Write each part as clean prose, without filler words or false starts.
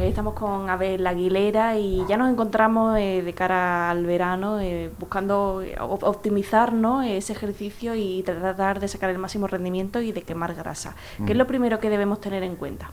hoy estamos con Abel Aguilera y ya nos encontramos de cara al verano buscando optimizar, ¿no?, ese ejercicio y tratar de sacar el máximo rendimiento y de quemar grasa. ¿Qué es lo primero que debemos tener en cuenta?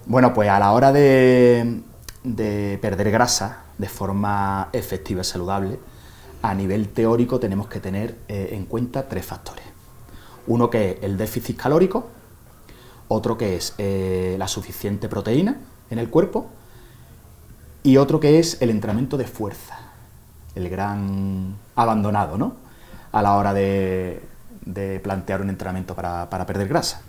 Bueno, pues a la hora de perder grasa de forma efectiva y saludable, a nivel teórico tenemos que tener en cuenta 3 factores. Uno que es el déficit calórico, otro que es la suficiente proteína en el cuerpo y otro que es el entrenamiento de fuerza, el gran abandonado, ¿no?, a la hora de plantear un entrenamiento para perder grasa.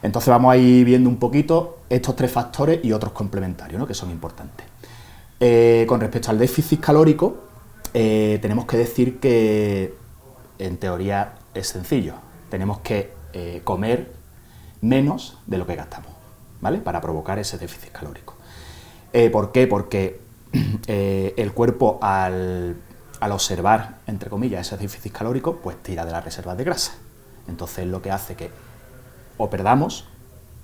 Entonces vamos a ir viendo un poquito estos 3 factores y otros complementarios, ¿no?, que son importantes. Con respecto al déficit calórico, tenemos que decir que en teoría es sencillo. Tenemos que comer menos de lo que gastamos, ¿vale?, para provocar ese déficit calórico. ¿Por qué? Porque el cuerpo al observar, entre comillas, ese déficit calórico, pues tira de las reservas de grasa. Entonces lo que hace que o perdamos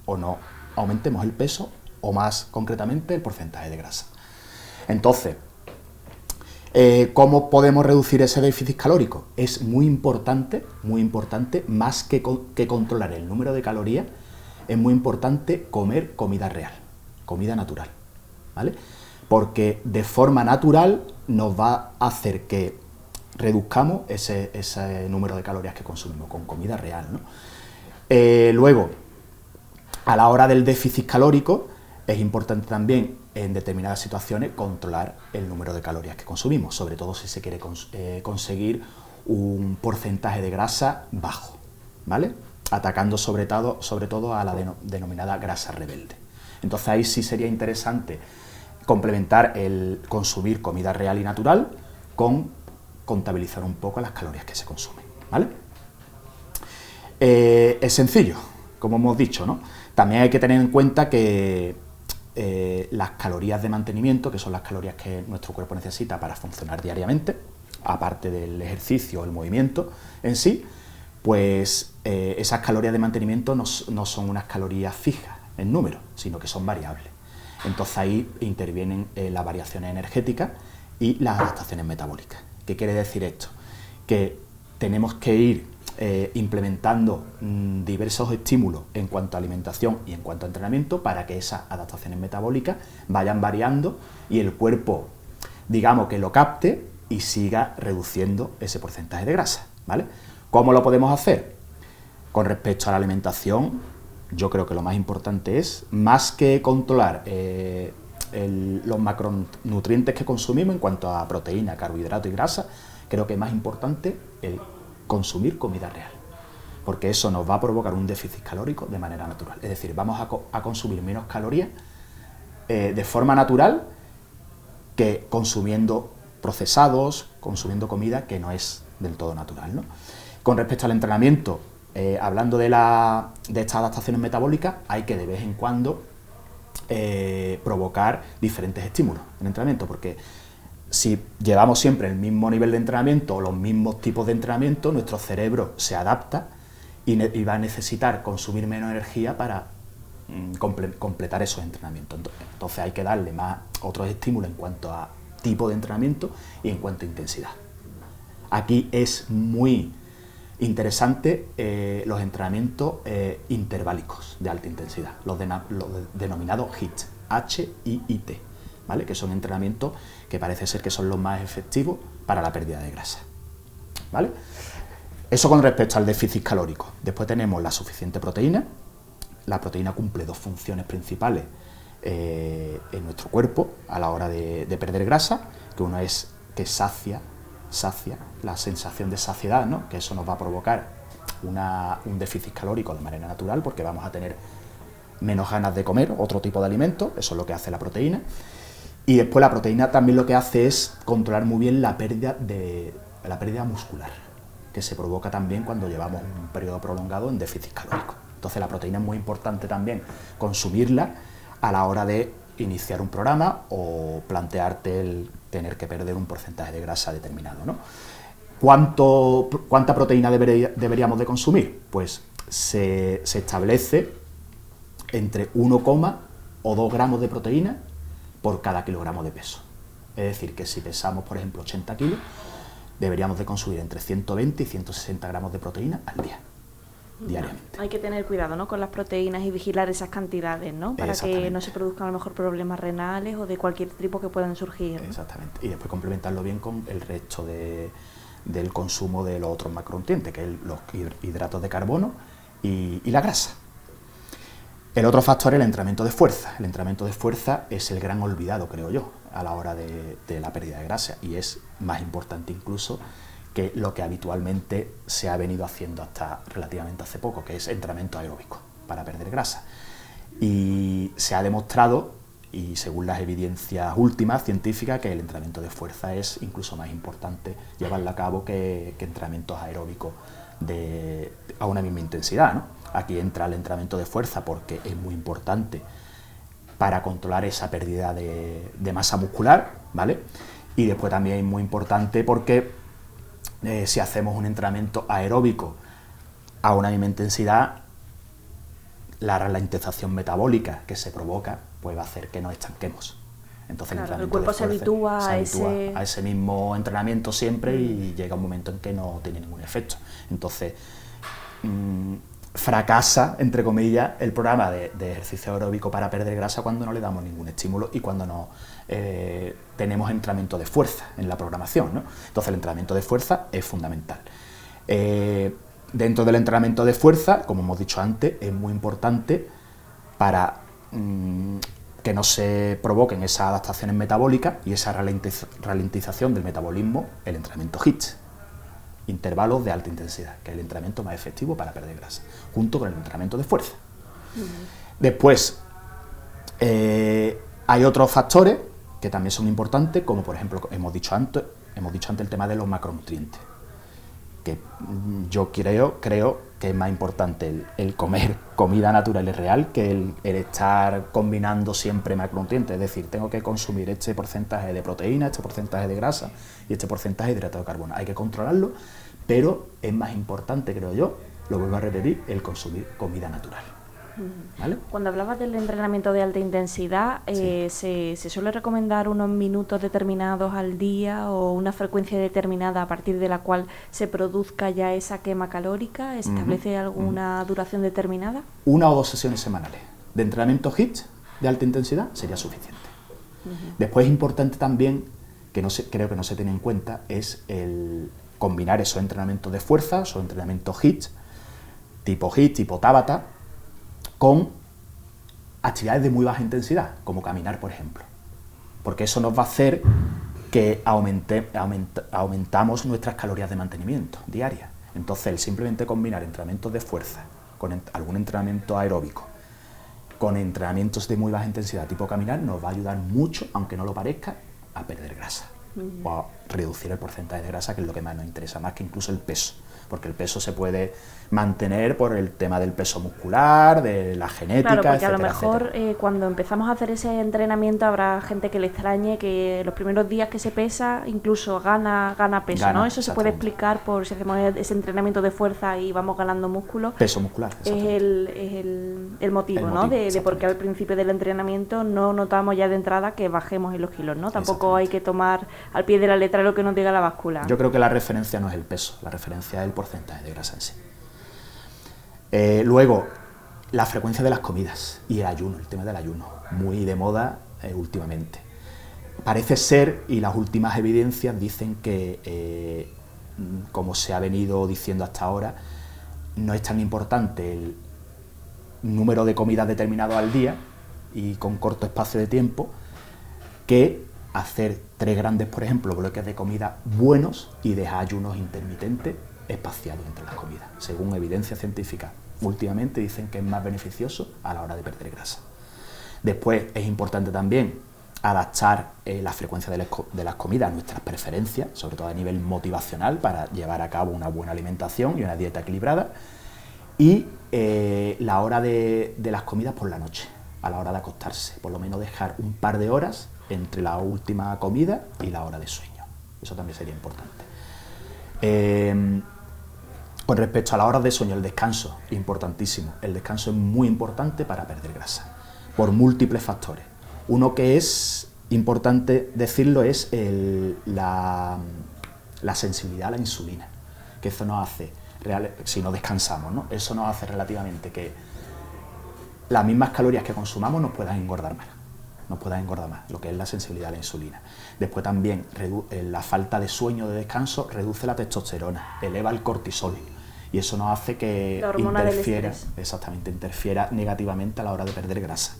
o no aumentemos el peso o, más concretamente, el porcentaje de grasa. Entonces, ¿cómo podemos reducir ese déficit calórico? Es muy importante, más que controlar el número de calorías, es muy importante comer comida real, comida natural, ¿vale? Porque de forma natural nos va a hacer que reduzcamos ese número de calorías que consumimos con comida real, ¿no? Luego, a la hora del déficit calórico, es importante también en determinadas situaciones controlar el número de calorías que consumimos, sobre todo si se quiere conseguir un porcentaje de grasa bajo, ¿vale?, atacando sobre todo a la denominada grasa rebelde. Entonces ahí sí sería interesante complementar el consumir comida real y natural con contabilizar un poco las calorías que se consumen, ¿vale? Es sencillo, como hemos dicho, ¿no? También hay que tener en cuenta que las calorías de mantenimiento, que son las calorías que nuestro cuerpo necesita para funcionar diariamente, aparte del ejercicio o el movimiento en sí, pues esas calorías de mantenimiento no son unas calorías fijas en número, sino que son variables. Entonces ahí intervienen las variaciones energéticas y las adaptaciones metabólicas. ¿Qué quiere decir esto? Que tenemos que ir implementando diversos estímulos en cuanto a alimentación y en cuanto a entrenamiento para que esas adaptaciones metabólicas vayan variando y el cuerpo, digamos, que lo capte y siga reduciendo ese porcentaje de grasa, ¿vale? ¿Cómo lo podemos hacer? Con respecto a la alimentación, yo creo que lo más importante es, más que controlar los macronutrientes que consumimos en cuanto a proteína, carbohidrato y grasa, creo que es más importante el consumir comida real, porque eso nos va a provocar un déficit calórico de manera natural. Es decir, vamos a consumir menos calorías de forma natural que consumiendo procesados, consumiendo comida que no es del todo natural, ¿no? Con respecto al entrenamiento, hablando de estas adaptaciones metabólicas, hay que de vez en cuando provocar diferentes estímulos en el entrenamiento, porque si llevamos siempre el mismo nivel de entrenamiento o los mismos tipos de entrenamiento, nuestro cerebro se adapta y va a necesitar consumir menos energía para completar esos entrenamientos. Entonces hay que darle más otros estímulos en cuanto a tipo de entrenamiento y en cuanto a intensidad. Aquí es muy interesante los entrenamientos interválicos de alta intensidad, los denominados HIIT, H-I-I-T, ¿vale?, que son entrenamientos que parece ser que son los más efectivos para la pérdida de grasa, ¿vale? Eso con respecto al déficit calórico. Después tenemos la suficiente proteína. La proteína cumple 2 funciones principales en nuestro cuerpo a la hora de perder grasa, que uno es que sacia la sensación de saciedad, ¿no?, que eso nos va a provocar un déficit calórico de manera natural, porque vamos a tener menos ganas de comer otro tipo de alimento. Eso es lo que hace la proteína. Y después la proteína también lo que hace es controlar muy bien la pérdida muscular, que se provoca también cuando llevamos un periodo prolongado en déficit calórico. Entonces la proteína es muy importante también consumirla a la hora de iniciar un programa o plantearte el tener que perder un porcentaje de grasa determinado, ¿no? ¿Cuánta proteína deberíamos de consumir? Pues se establece entre 1, o 2 gramos de proteína por cada kilogramo de peso. Es decir, que si pesamos, por ejemplo, 80 kilos, deberíamos de consumir entre 120 y 160 gramos de proteína al día, diariamente. Hay que tener cuidado, ¿no?, con las proteínas y vigilar esas cantidades, ¿no?, para que no se produzcan a lo mejor problemas renales o de cualquier tipo que puedan surgir, ¿no? Exactamente. Y después complementarlo bien con el resto del consumo de los otros macronutrientes, que es los hidratos de carbono y la grasa. El otro factor es el entrenamiento de fuerza. El entrenamiento de fuerza es el gran olvidado, creo yo, a la hora de la pérdida de grasa, y es más importante incluso que lo que habitualmente se ha venido haciendo hasta relativamente hace poco, que es entrenamiento aeróbico para perder grasa. Y se ha demostrado, y según las evidencias últimas científicas, que el entrenamiento de fuerza es incluso más importante llevarlo a cabo que entrenamientos aeróbicos a una misma intensidad, ¿no? Aquí entra el entrenamiento de fuerza porque es muy importante para controlar esa pérdida de masa muscular, ¿vale? Y después también es muy importante porque si hacemos un entrenamiento aeróbico a una misma intensidad, la ralentización metabólica que se provoca pues va a hacer que nos estanquemos. Entonces el cuerpo se habitúa a ese mismo entrenamiento siempre y llega un momento en que no tiene ningún efecto. Entonces fracasa, entre comillas, el programa de ejercicio aeróbico para perder grasa cuando no le damos ningún estímulo y cuando no tenemos entrenamiento de fuerza en la programación, ¿no? Entonces el entrenamiento de fuerza es fundamental. Dentro del entrenamiento de fuerza, como hemos dicho antes, es muy importante para que no se provoquen esas adaptaciones metabólicas y esa ralentización del metabolismo, el entrenamiento HIIT, intervalos de alta intensidad, que es el entrenamiento más efectivo para perder grasa, junto con el entrenamiento de fuerza. Después, hay otros factores que también son importantes, como por ejemplo, hemos dicho antes el tema de los macronutrientes, que yo creo que es más importante el comer comida natural y real que el estar combinando siempre macronutrientes. Es decir, tengo que consumir este porcentaje de proteína, este porcentaje de grasa y este porcentaje de hidrato de carbono. Hay que controlarlo, pero es más importante, creo yo, lo vuelvo a repetir, el consumir comida natural. ¿Vale? Cuando hablabas del entrenamiento de alta intensidad, sí. ¿Se suele recomendar unos minutos determinados al día o una frecuencia determinada a partir de la cual se produzca ya esa quema calórica? ¿Se establece alguna duración determinada? 1 o 2 sesiones semanales de entrenamiento HIIT de alta intensidad sería suficiente. Después es importante también, que creo que no se tiene en cuenta, es el combinar esos entrenamientos de fuerza, esos entrenamientos HIIT, tipo Tabata, con actividades de muy baja intensidad, como caminar, por ejemplo. Porque eso nos va a hacer que aumentamos nuestras calorías de mantenimiento diarias. Entonces, el simplemente combinar entrenamientos de fuerza con algún entrenamiento aeróbico, con entrenamientos de muy baja intensidad, tipo caminar, nos va a ayudar mucho, aunque no lo parezca, a perder grasa. O a reducir el porcentaje de grasa, que es lo que más nos interesa, más que incluso el peso. Porque el peso se puede mantener por el tema del peso muscular, de la genética, claro, porque etcétera, a lo mejor cuando empezamos a hacer ese entrenamiento habrá gente que le extrañe que los primeros días que se pesa incluso gana peso, ¿no? Eso se puede explicar por si hacemos ese entrenamiento de fuerza y vamos ganando músculo. Peso muscular, es el motivo, ¿no? De por qué al principio del entrenamiento no notamos ya de entrada que bajemos en los kilos, ¿no? Tampoco hay que tomar al pie de la letra lo que nos diga la báscula. Yo creo que la referencia no es el peso, la referencia es el porcentaje de grasa en sí. Luego, la frecuencia de las comidas y el ayuno, el tema del ayuno, muy de moda últimamente. Parece ser, y las últimas evidencias dicen que, como se ha venido diciendo hasta ahora, no es tan importante el número de comidas determinado al día y con corto espacio de tiempo que hacer 3 grandes, por ejemplo, bloques de comida buenos y dejar ayunos intermitentes espaciados entre las comidas. Según evidencia científica, últimamente dicen que es más beneficioso a la hora de perder grasa. Después es importante también adaptar la frecuencia de las comidas a nuestras preferencias, sobre todo a nivel motivacional, para llevar a cabo una buena alimentación y una dieta equilibrada. Y la hora de las comidas por la noche, a la hora de acostarse, por lo menos dejar un par de horas entre la última comida y la hora de sueño. Eso también sería importante. Con respecto a las horas de sueño, el descanso, importantísimo. El descanso es muy importante para perder grasa. por múltiples factores. Uno que es importante decirlo es la sensibilidad a la insulina, que eso nos hace, si no descansamos, ¿no? Eso nos hace relativamente que las mismas calorías que consumamos nos puedan engordar más, lo que es la sensibilidad a la insulina. Después también la falta de sueño, de descanso, reduce la testosterona, eleva el cortisol, y eso nos hace que interfiera negativamente a la hora de perder grasa.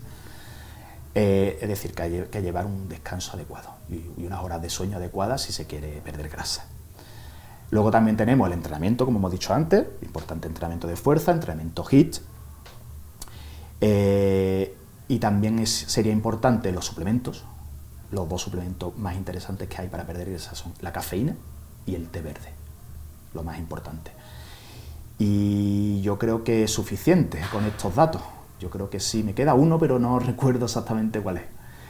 Es decir, que hay que llevar un descanso adecuado y unas horas de sueño adecuadas si se quiere perder grasa. Luego también tenemos el entrenamiento, como hemos dicho antes, importante entrenamiento de fuerza, entrenamiento HIIT. Y también sería importante los suplementos. Los dos suplementos más interesantes que hay para perder grasa son la cafeína y el té verde, lo más importante. Y yo creo que es suficiente con estos datos. Yo creo que sí, me queda uno, pero no recuerdo exactamente cuál es.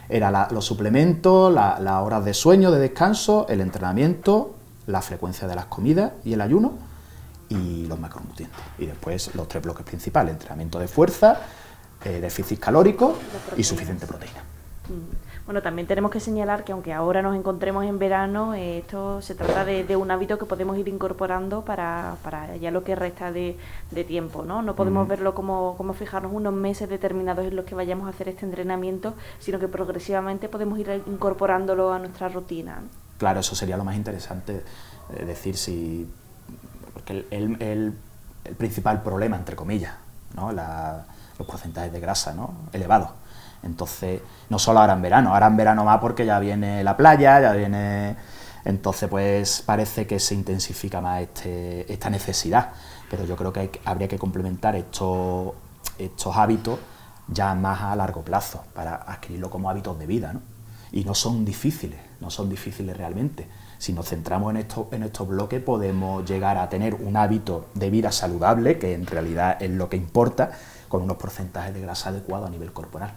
Era los suplementos, las horas de sueño, de descanso, el entrenamiento, la frecuencia de las comidas y el ayuno, y los macronutrientes. Y después los 3 bloques principales: entrenamiento de fuerza, déficit calórico y suficiente proteína. Bueno, también tenemos que señalar que aunque ahora nos encontremos en verano, esto se trata de un hábito que podemos ir incorporando para ya lo que resta de tiempo, ¿no? No podemos verlo como fijarnos unos meses determinados en los que vayamos a hacer este entrenamiento, sino que progresivamente podemos ir incorporándolo a nuestra rutina. Claro, eso sería lo más interesante, decir porque el principal problema, entre comillas, ¿no? Los porcentajes de grasa, ¿no? Elevados. Entonces, no solo ahora en verano más porque ya viene la playa, entonces pues parece que se intensifica más esta necesidad, pero yo creo que habría que complementar estos hábitos ya más a largo plazo para adquirirlo como hábitos de vida, ¿no? Y no son difíciles realmente. Si nos centramos en estos bloques podemos llegar a tener un hábito de vida saludable, que en realidad es lo que importa, con unos porcentajes de grasa adecuados a nivel corporal.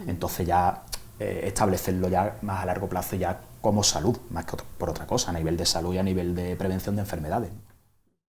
Entonces ya establecerlo ya más a largo plazo ya como salud, más que por otra cosa, a nivel de salud y a nivel de prevención de enfermedades.